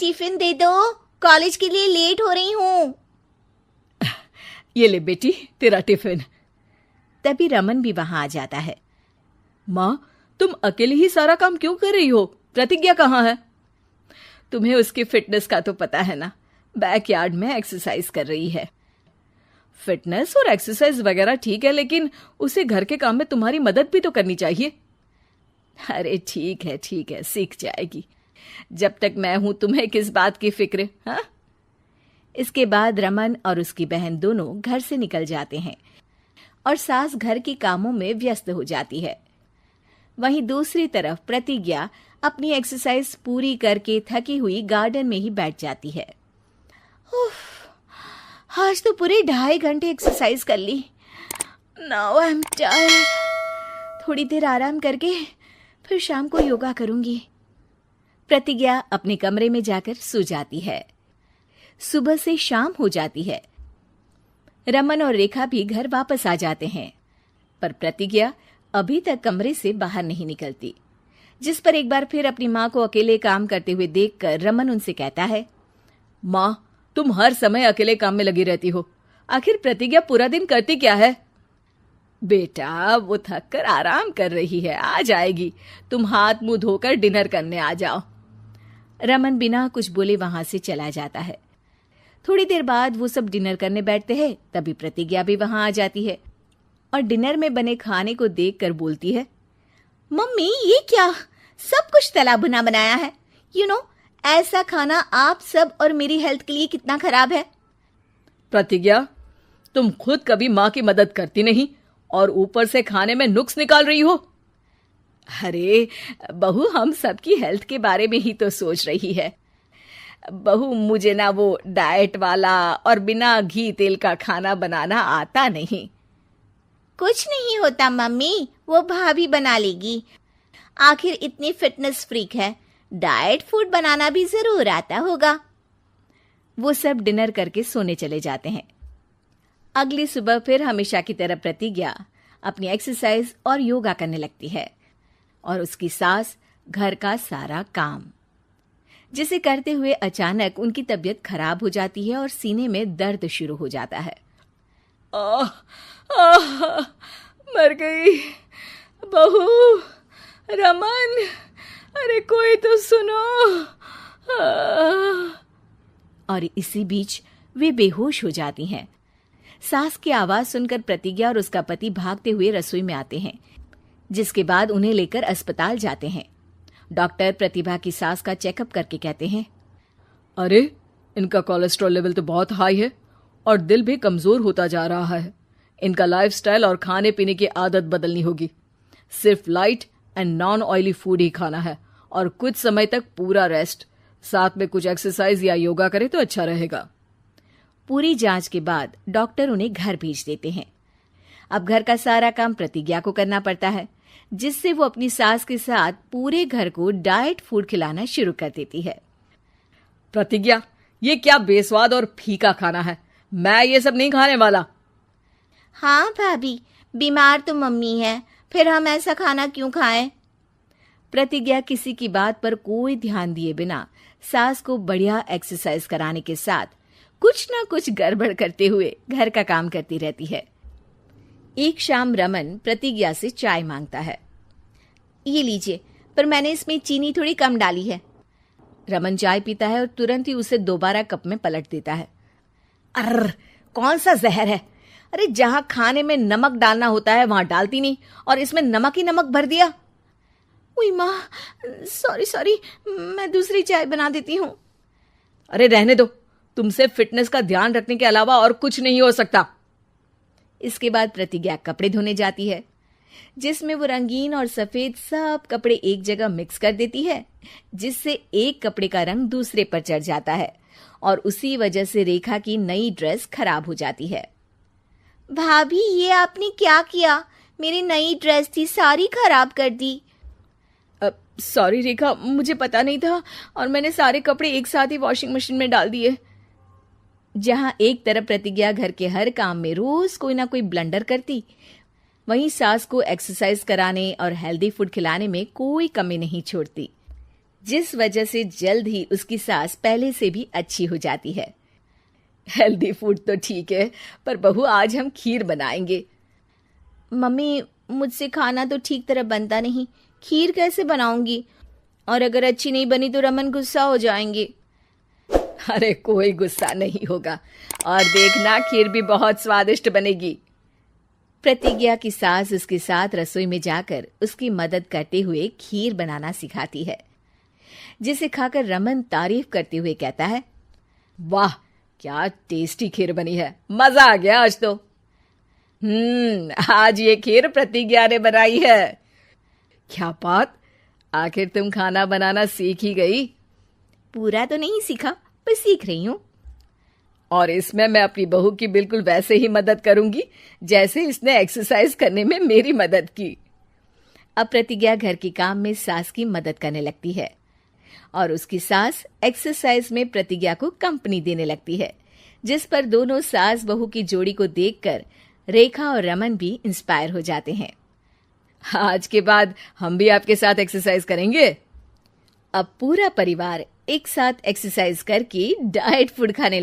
Tiffin दे दो, college के लिए लेट हो रही हूँ। ये ले बेटी तेरा टिफिन। तभी रमन भी वहां आ जाता है। माँ, तुम अकेले ही सारा काम क्यों कर रही हो? प्रतिज्ञा कहाँ है? तुम्हें उसकी फिटनेस का तो पता है ना, बैकयार्ड में एक्सरसाइज कर रही है। फिटनेस और एक्सरसाइज वगैरह ठीक है, लेकिन उसे घर के काम में तुम्हारी मदद भी तो करनी चाहिए। अरे ठीक है, सीख जाएगी। जब तक मैं हूं तुम्हें किस बात की फिक्र, हाँ? इसके बाद रमन और उसकी बहन दोनों घर से निकल जाते हैं और सास घर के कामों में व्यस्त हो जाती है। वहीं दूसरी तरफ प्रतिज्ञा अपनी एक्सरसाइज पूरी करके थकी हुई गार्डन में ही बैठ जाती है। आज तो पूरे 2.5 घंटे एक्सरसाइज कर ली। Now I am tired. थोड़ी देर आराम करके फिर शाम को योगा करूंगी। प्रतिज्ञा अपने कमरे में जाकर सो जाती है। सुबह से शाम हो जाती है। रमन और रेखा भी घर वापस आ जाते हैं, पर प्रतिज्ञा अभी तक कमरे से बाहर नहीं निकलती, जिस पर एक बार फिर अपनी माँ को अकेले काम करते हुए देखकर रमन उनसे कहता है, माँ, तुम हर समय अकेले काम में लगी रहती हो। आखिर प्रतिज्ञा पूरा दिन करती क्या है? बेटा, वो थक कर आराम कर रही है, आ जाएगी। तुम हाथ मुंह धोकर डिनर करने आ जाओ। रमन बिना कुछ बोले वहां से चला जाता है। थोड़ी देर बाद वो सब डिनर करने बैठते हैं। तभी प्रतिज्ञा भी वहां आ जाती है और डिनर में बने खाने को देखकर बोलती है, मम्मी ये क्या, सब कुछ तला भुना बनाया है। ऐसा खाना आप सब और मेरी हेल्थ के लिए कितना खराब है। प्रतिज्ञा, तुम खुद कभी माँ की मदद करती नहीं और ऊपर से खाने में नुक्स निकाल रही हो। अरे बहू, हम सबकी हेल्थ के बारे में ही तो सोच रही है। बहू, मुझे ना वो डाइट वाला और बिना घी तेल का खाना बनाना आता नहीं। कुछ नहीं होता मम्मी, वो भाभी बना लेगी। आखिर इतनी फिटनेस फ्रीक है, डाइट फूड बनाना भी जरूर आता होगा। वो सब डिनर करके सोने चले जाते हैं। अगली सुबह फिर हमेशा की तरह प्रतिज्ञा अपनी एक्सरसाइज और योगा करने लगती है और उसकी सास घर का सारा काम, जिसे करते हुए अचानक उनकी तबीयत खराब हो जाती है और सीने में दर्द शुरू हो जाता है। मर गई बहू। रमन, अरे कोई तो सुनो। और इसी बीच वे बेहोश हो जाती हैं। सास की आवाज सुनकर प्रतिज्ञा और उसका पति भागते हुए रसोई में आते हैं, जिसके बाद उन्हें लेकर अस्पताल जाते हैं। डॉक्टर प्रतिभा की सास का चेकअप करके कहते हैं, अरे इनका कोलेस्ट्रॉल लेवल तो बहुत हाई है और दिल भी कमजोर होता जा रहा है। इनका लाइफस्टाइल और खाने पीने की आदत बदलनी होगी। सिर्फ light and non oily food ही खाना है और कुछ समय तक पूरा रेस्ट, साथ में कुछ एक्सरसाइज या योगा करे तो अच्छा रहेगा। पूरी जांच के बाद डॉक्टर उन्हें घर भेज देते हैं। अब घर का सारा काम प्रतिज्ञा को करना पड़ता है, जिससे वो अपनी सास के साथ पूरे घर को डाइट फूड खिलाना शुरू कर देती है। प्रतिज्ञा, ये क्या बेस्वाद और फीका खाना है, मैं ये सब नहीं खाने वाला। हाँ भाभी, बीमार तो मम्मी है, फिर हम ऐसा खाना क्यों खाएं? प्रतिज्ञा किसी की बात पर कोई ध्यान दिए बिना सास को बढ़िया एक्सरसाइज कराने के साथ कुछ ना कुछ गड़बड़ करते हुए घर का काम करती रहती है। एक शाम रमन प्रतिज्ञा से चाय मांगता है। ये लीजिए, पर मैंने इसमें चीनी थोड़ी कम डाली है। रमन चाय पीता है और तुरंत ही उसे दोबारा कप में पलट देता है। अर्र, कौन सा जहर है? अरे जहां खाने में नमक डालना होता है वहां डालती नहीं और इसमें नमक ही नमक भर दिया। उई माँ, सॉरी, मैं दूसरी चाय बना देती हूँ। अरे रहने दो, तुमसे फिटनेस का ध्यान रखने के अलावा और कुछ नहीं हो सकता। इसके बाद प्रतिज्ञा कपड़े धोने जाती है, जिसमें वो रंगीन और सफेद सब कपड़े एक जगह मिक्स कर देती है, जिससे एक कपड़े का रंग दूसरे पर चढ़ जाता है और उसी वजह से रेखा की नई ड्रेस खराब हो जाती है। भाभी, ये आपने क्या किया? मेरी नई ड्रेस थी, सारी खराब कर दी। सॉरी रेखा, मुझे पता नहीं था और मैंने सारे कपड़े एक साथ ही वॉशिंग मशीन में डाल दिए। जहां एक तरफ प्रतिज्ञा घर के हर काम में रोज कोई ना कोई ब्लंडर करती, वहीं सास को एक्सरसाइज कराने और हेल्दी फूड खिलाने में कोई कमी नहीं छोड़ती, जिस वजह से जल्द ही उसकी सांस पहले से भी अच्छी हो जाती है। हेल्दी फूड तो ठीक है, पर बहू आज हम खीर बनाएंगे। मम्मी, मुझसे खाना तो ठीक तरह बनता नहीं, खीर कैसे बनाऊंगी? और अगर अच्छी नहीं बनी तो रमन गुस्सा हो जाएंगे। अरे कोई गुस्सा नहीं होगा, और देखना खीर भी बहुत स्वादिष्ट बनेगी। प्रतिज्ञा की सास उसके साथ रसोई में जाकर उसकी मदद करते हुए खीर बनाना सिखाती है, जिसे खाकर रमन तारीफ करते हुए कहता है, वाह क्या टेस्टी खीर बनी है, मजा आ गया आज तो। आज ये खीर प्रतिज्ञा ने बनाई है। क्या बात, आखिर तुम खाना बनाना सीख ही गई? पूरा तो नहीं सीखा, पर सीख रही हूँ। और इसमें मैं अपनी बहू की बिल्कुल वैसे ही मदद करूंगी जैसे इसने एक्सरसाइज करने में मेरी मदद की। अब प्रतिज्ञा घर के काम में सास की मदद करने लगती है और उसकी सास एक्सरसाइज में प्रतिज्ञा को कंपनी देने लगती है, जिस पर दोनों सास बहू की जोड़ी को देखकर रेखा और रमन भी इंस्पायर हो जाते हैं। आज के बाद हम भी आपके साथ एक्सरसाइज करेंगे। अब पूरा परिवार एक साथ एक्सरसाइज करके डाइट फूड खाने